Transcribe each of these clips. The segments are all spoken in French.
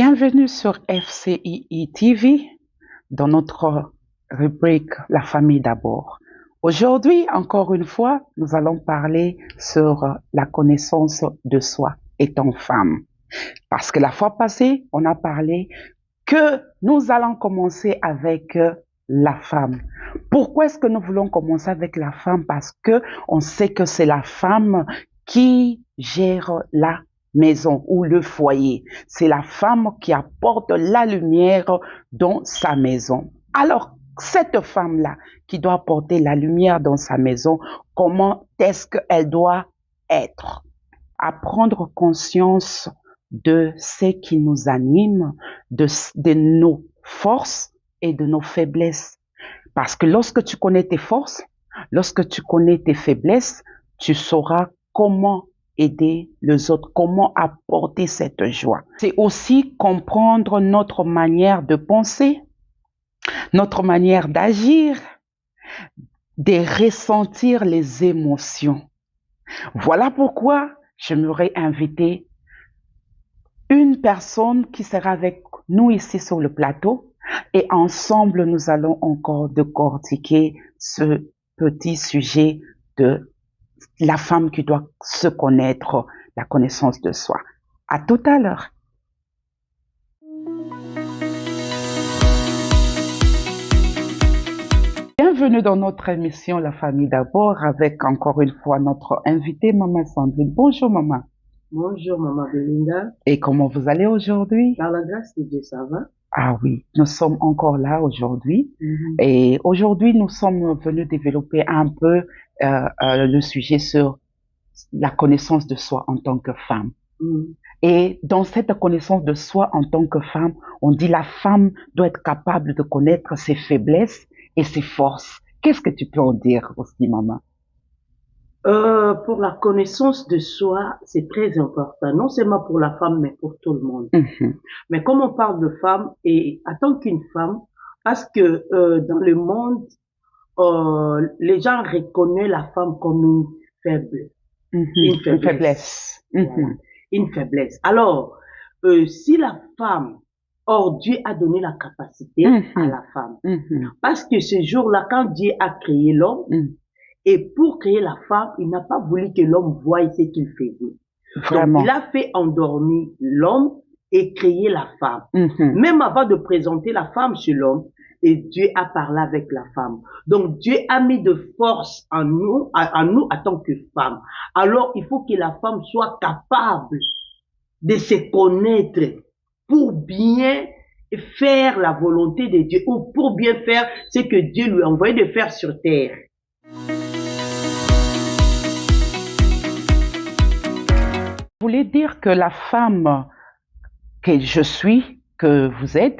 Bienvenue sur FCII TV dans notre rubrique La famille d'abord. Aujourd'hui, encore une fois, nous allons parler sur la connaissance de soi étant femme. Parce que la fois passée, on a parlé que nous allons commencer avec la femme. Pourquoi est-ce que nous voulons commencer avec la femme? Parce que on sait que c'est la femme qui gère la maison ou le foyer. C'est la femme qui apporte la lumière dans sa maison. Alors, cette femme-là qui doit apporter la lumière dans sa maison, comment est-ce qu'elle doit être? À prendre conscience de ce qui nous anime, de nos forces et de nos faiblesses. Parce que lorsque tu connais tes forces, lorsque tu connais tes faiblesses, tu sauras comment aider les autres, comment apporter cette joie. C'est aussi comprendre notre manière de penser, notre manière d'agir, de ressentir les émotions. Voilà pourquoi j'aimerais inviter une personne qui sera avec nous ici sur le plateau et ensemble nous allons encore décortiquer ce petit sujet de la femme qui doit se connaître, la connaissance de soi. À tout à l'heure. Bienvenue dans notre émission La famille d'abord avec encore une fois notre invitée Maman Sandrine. Bonjour maman. Bonjour Maman Belinda. Et comment vous allez aujourd'hui? Par la grâce de Dieu, ça va? Ah oui, nous sommes encore là aujourd'hui. Et aujourd'hui, nous sommes venus développer un peu le sujet sur la connaissance de soi en tant que femme. Et dans cette connaissance de soi en tant que femme, on dit la femme doit être capable de connaître ses faiblesses et ses forces. Qu'est-ce que tu peux en dire aussi, maman? Pour la connaissance de soi, c'est très important, non seulement pour la femme, mais pour tout le monde. Mais comme on parle de femme, et en tant qu'une femme, parce que dans le monde, les gens reconnaissent la femme comme une faible, une faiblesse. Voilà, une faiblesse. Alors, si la femme, or Dieu a donné la capacité à la femme, parce que ce jour-là, quand Dieu a créé l'homme, et pour créer la femme, il n'a pas voulu que l'homme voie ce qu'il faisait. Vraiment. Donc, il a fait endormir l'homme et créer la femme. Même avant de présenter la femme sur l'homme, et Dieu a parlé avec la femme. Donc, Dieu a mis de force en nous, en tant que femme. Alors, il faut que la femme soit capable de se connaître pour bien faire la volonté de Dieu ou pour bien faire ce que Dieu lui a envoyé de faire sur terre. Vous voulez dire que la femme que je suis, que vous êtes,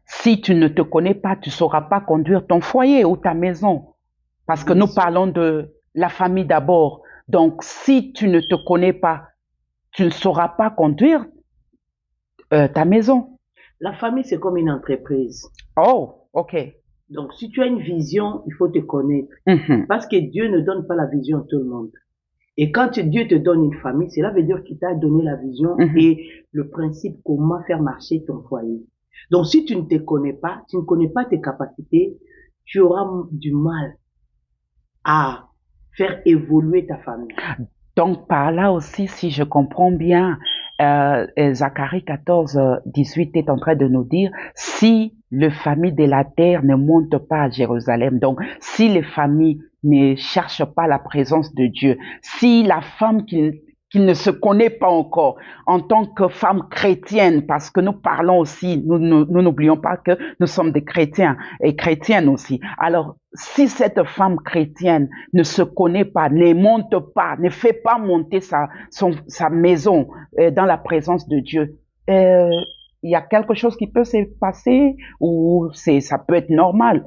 si tu ne te connais pas, tu ne sauras pas conduire ton foyer ou ta maison. Parce que nous parlons de la famille d'abord. Donc, si tu ne te connais pas, tu ne sauras pas conduire ta maison. La famille, c'est comme une entreprise. Oh, ok. Donc, si tu as une vision, il faut te connaître. Parce que Dieu ne donne pas la vision à tout le monde. Et quand Dieu te donne une famille, cela veut dire qu'il t'a donné la vision et le principe comment faire marcher ton foyer. Donc, si tu ne te connais pas, tu ne connais pas tes capacités, tu auras du mal à faire évoluer ta famille. Donc, par là aussi, si je comprends bien, Zacharie 14, 18 est en train de nous dire, si les familles de la terre ne montent pas à Jérusalem, donc si les familles ne cherchent pas la présence de Dieu, si la femme qui ne se connaît pas encore en tant que femme chrétienne, parce que nous parlons aussi, nous n'oublions pas que nous sommes des chrétiens et chrétiennes aussi. Alors, si cette femme chrétienne ne se connaît pas, ne monte pas, ne fait pas monter sa maison dans la présence de Dieu, il y a quelque chose qui peut se passer ou ça peut être normal.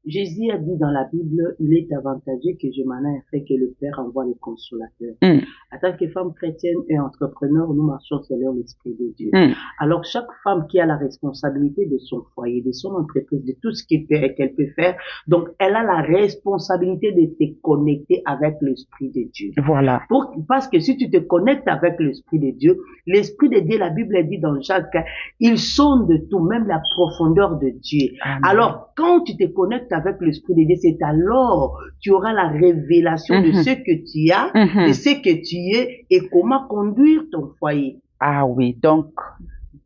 Jésus a dit dans la Bible, il est avantageux que je m'en aille afin que le Père envoie le consolateur. En tant que femme chrétienne et entrepreneur, nous marchons selon l'Esprit de Dieu. Alors, chaque femme qui a la responsabilité de son foyer, de son entreprise, de tout ce qu'elle peut faire, donc elle a la responsabilité de se connecter avec l'Esprit de Dieu. Voilà. Parce que si tu te connectes avec l'Esprit de Dieu, la Bible dit dans Jacques, il sonde tout, même la profondeur de Dieu. Amen. Alors, quand tu te connectes avec l'Esprit de Dieu, c'est alors tu auras la révélation de ce que tu as, de ce que tu es et comment conduire ton foyer. Ah oui, donc,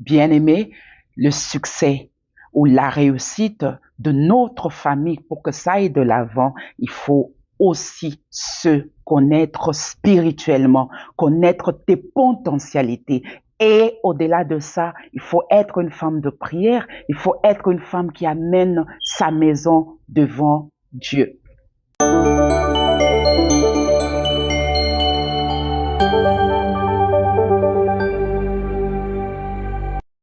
bien-aimé, le succès ou la réussite de notre famille, pour que ça aille de l'avant, il faut aussi se connaître spirituellement, connaître tes potentialités. Et au-delà de ça, il faut être une femme de prière, il faut être une femme qui amène sa maison devant Dieu.